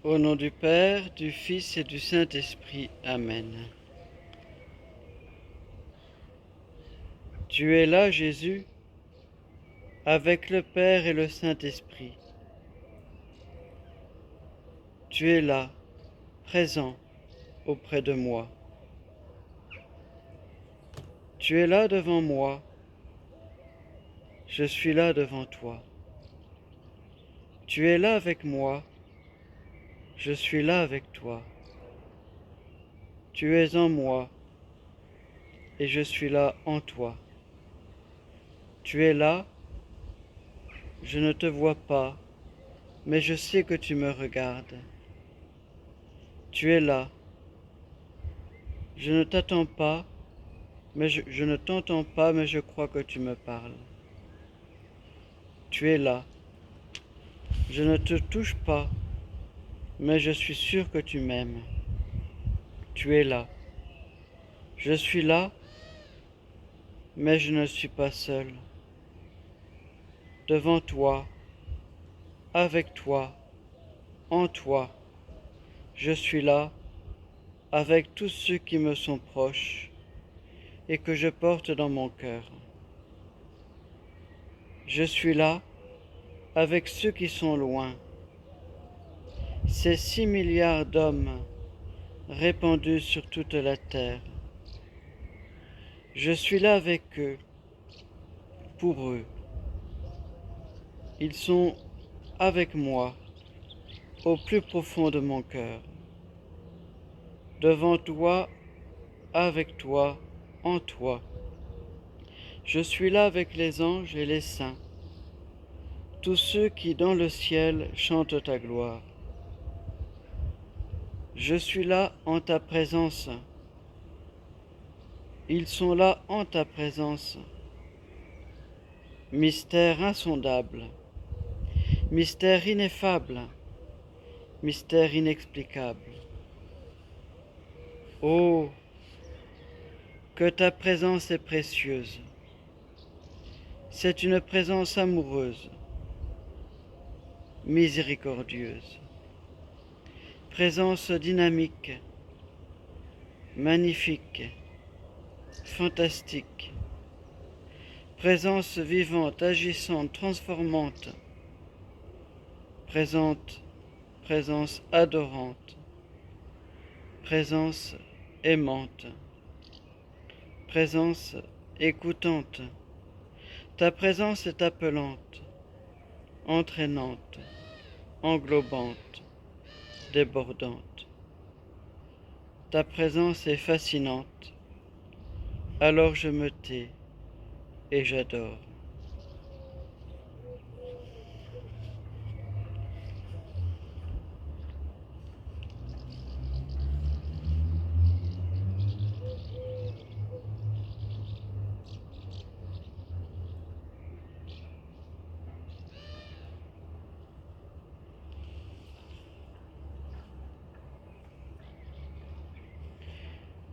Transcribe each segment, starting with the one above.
Au nom du Père, du Fils et du Saint-Esprit. Amen. Tu es là, Jésus, avec le Père et le Saint-Esprit. Tu es là, présent auprès de moi. Tu es là devant moi, je suis là devant toi. Tu es là avec moi, je suis là avec toi. Tu es en moi, et je suis là en toi. Tu es là, je ne te vois pas, mais je sais que tu me regardes. Tu es là, je ne t'attends pas, mais je ne t'entends pas, mais je crois que tu me parles. Tu es là, je ne te touche pas, mais je suis sûr que tu m'aimes. Tu es là, je suis là, mais je ne suis pas seul. Devant toi, avec toi, en toi, je suis là, avec tous ceux qui me sont proches et que je porte dans mon cœur. Je suis là, avec ceux qui sont loin, ces 6 milliards d'hommes répandus sur toute la terre. Je suis là avec eux, pour eux. Ils sont avec moi, au plus profond de mon cœur. Devant toi, avec toi, en toi. Je suis là avec les anges et les saints, tous ceux qui dans le ciel chantent ta gloire. Je suis là en ta présence. Ils sont là en ta présence. Mystère insondable, mystère ineffable, mystère inexplicable. Oh, que ta présence est précieuse. C'est une présence amoureuse, miséricordieuse, présence dynamique, magnifique, fantastique, présence vivante, agissante, transformante, présence adorante, présence aimante, présence écoutante. Ta présence est appelante, entraînante, englobante, débordante. Ta présence est fascinante, alors je me tais et j'adore.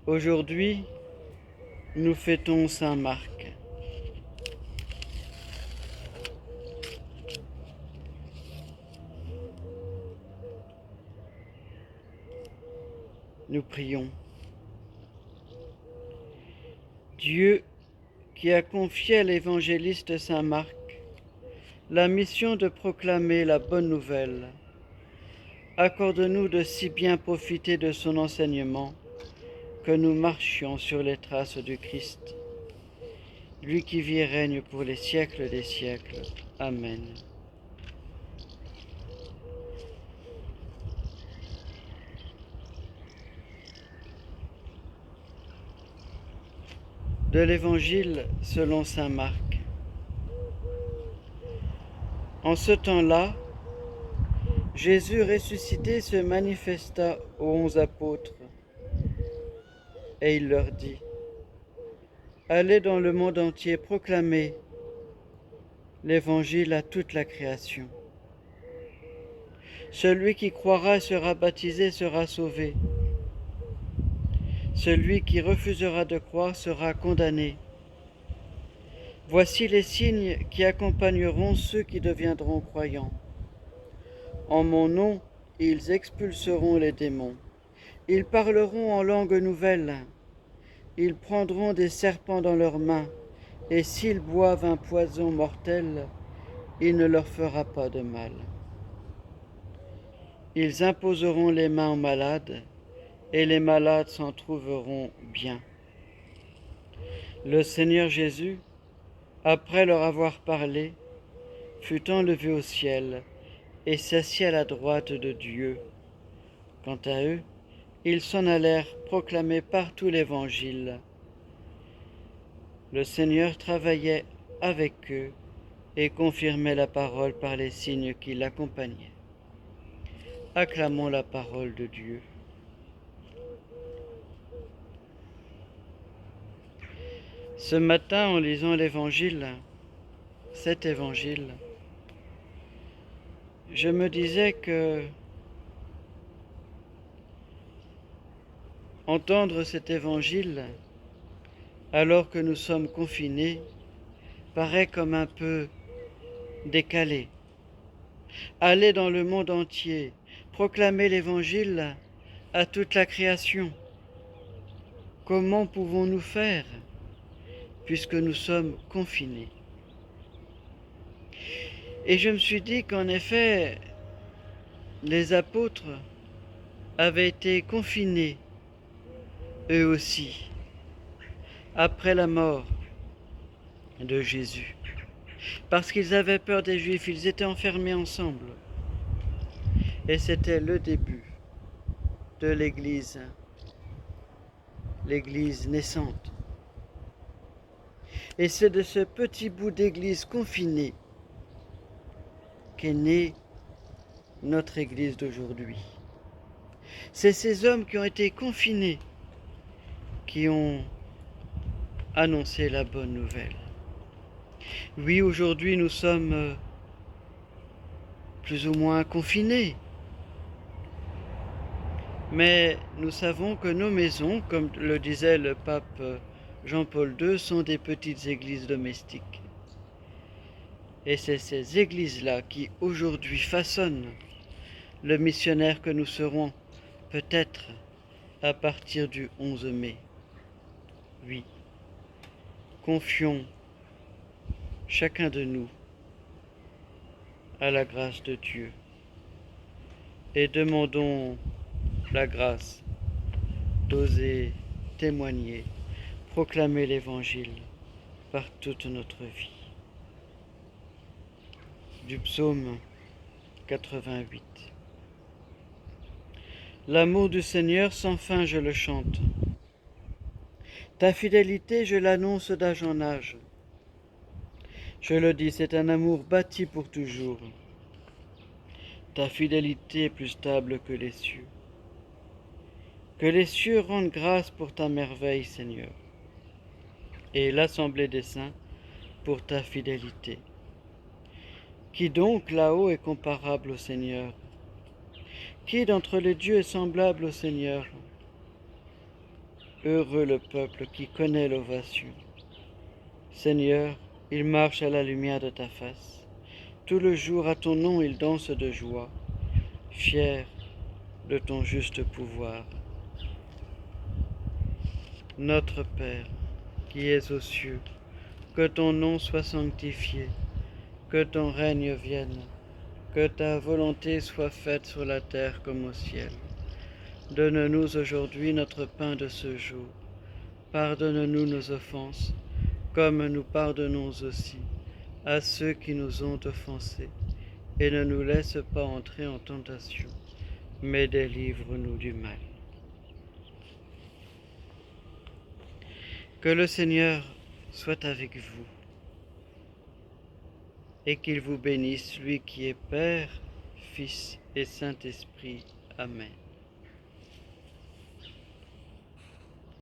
Aujourd'hui, nous fêtons Saint Marc. Nous prions. Dieu qui a confié à l'évangéliste Saint Marc la mission de proclamer la bonne nouvelle, accorde-nous de si bien profiter de son enseignement que nous marchions sur les traces du Christ, lui qui vit et règne pour les siècles des siècles. Amen. De l'Évangile selon saint Marc. En ce temps-là, Jésus ressuscité se manifesta aux 11 apôtres et il leur dit : Allez dans le monde entier proclamer l'Évangile à toute la création. Celui qui croira et sera baptisé sera sauvé. Celui qui refusera de croire sera condamné. Voici les signes qui accompagneront ceux qui deviendront croyants. En mon nom, ils expulseront les démons. Ils parleront en langue nouvelle. Ils prendront des serpents dans leurs mains, et s'ils boivent un poison mortel, il ne leur fera pas de mal. Ils imposeront les mains aux malades, et les malades s'en trouveront bien. Le Seigneur Jésus, après leur avoir parlé, fut enlevé au ciel et s'assit à la droite de Dieu. Quant à eux, ils s'en allèrent proclamer partout l'Évangile. Le Seigneur travaillait avec eux et confirmait la parole par les signes qui l'accompagnaient. Acclamons la parole de Dieu. Ce matin, en lisant l'Évangile, cet Évangile, je me disais que entendre cet Évangile alors que nous sommes confinés paraît comme un peu décalé. Aller dans le monde entier, proclamer l'Évangile à toute la création. Comment pouvons-nous faire puisque nous sommes confinés? Et je me suis dit qu'en effet, les apôtres avaient été confinés, eux aussi, après la mort de Jésus. Parce qu'ils avaient peur des Juifs, ils étaient enfermés ensemble. Et c'était le début de l'Église naissante. Et c'est de ce petit bout d'église confinée qu'est née notre Église d'aujourd'hui. C'est ces hommes qui ont été confinés qui ont annoncé la bonne nouvelle. Oui, aujourd'hui nous sommes plus ou moins confinés, mais nous savons que nos maisons, comme le disait le pape Jean-Paul II, sont des petites églises domestiques. Et c'est ces églises-là qui aujourd'hui façonnent le missionnaire que nous serons peut-être à partir du 11 mai. Oui, confions chacun de nous à la grâce de Dieu et demandons la grâce d'oser témoigner, proclamer l'Évangile par toute notre vie. Du psaume 88. L'amour du Seigneur sans fin je le chante. Ta fidélité je l'annonce d'âge en âge. Je le dis, c'est un amour bâti pour toujours. Ta fidélité est plus stable que les cieux. Que les cieux rendent grâce pour ta merveille, Seigneur, et l'assemblée des saints pour ta fidélité. Qui donc là-haut est comparable au Seigneur? Qui d'entre les dieux est semblable au Seigneur? Heureux le peuple qui connaît l'ovation. Seigneur, il marche à la lumière de ta face. Tout le jour à ton nom il danse de joie, fier de ton juste pouvoir. Notre Père, qui es aux cieux, que ton nom soit sanctifié, que ton règne vienne, que ta volonté soit faite sur la terre comme au ciel. Donne-nous aujourd'hui notre pain de ce jour. Pardonne-nous nos offenses, comme nous pardonnons aussi à ceux qui nous ont offensés. Et ne nous laisse pas entrer en tentation, mais délivre-nous du mal. Que le Seigneur soit avec vous et qu'il vous bénisse, lui qui est Père, Fils et Saint-Esprit. Amen.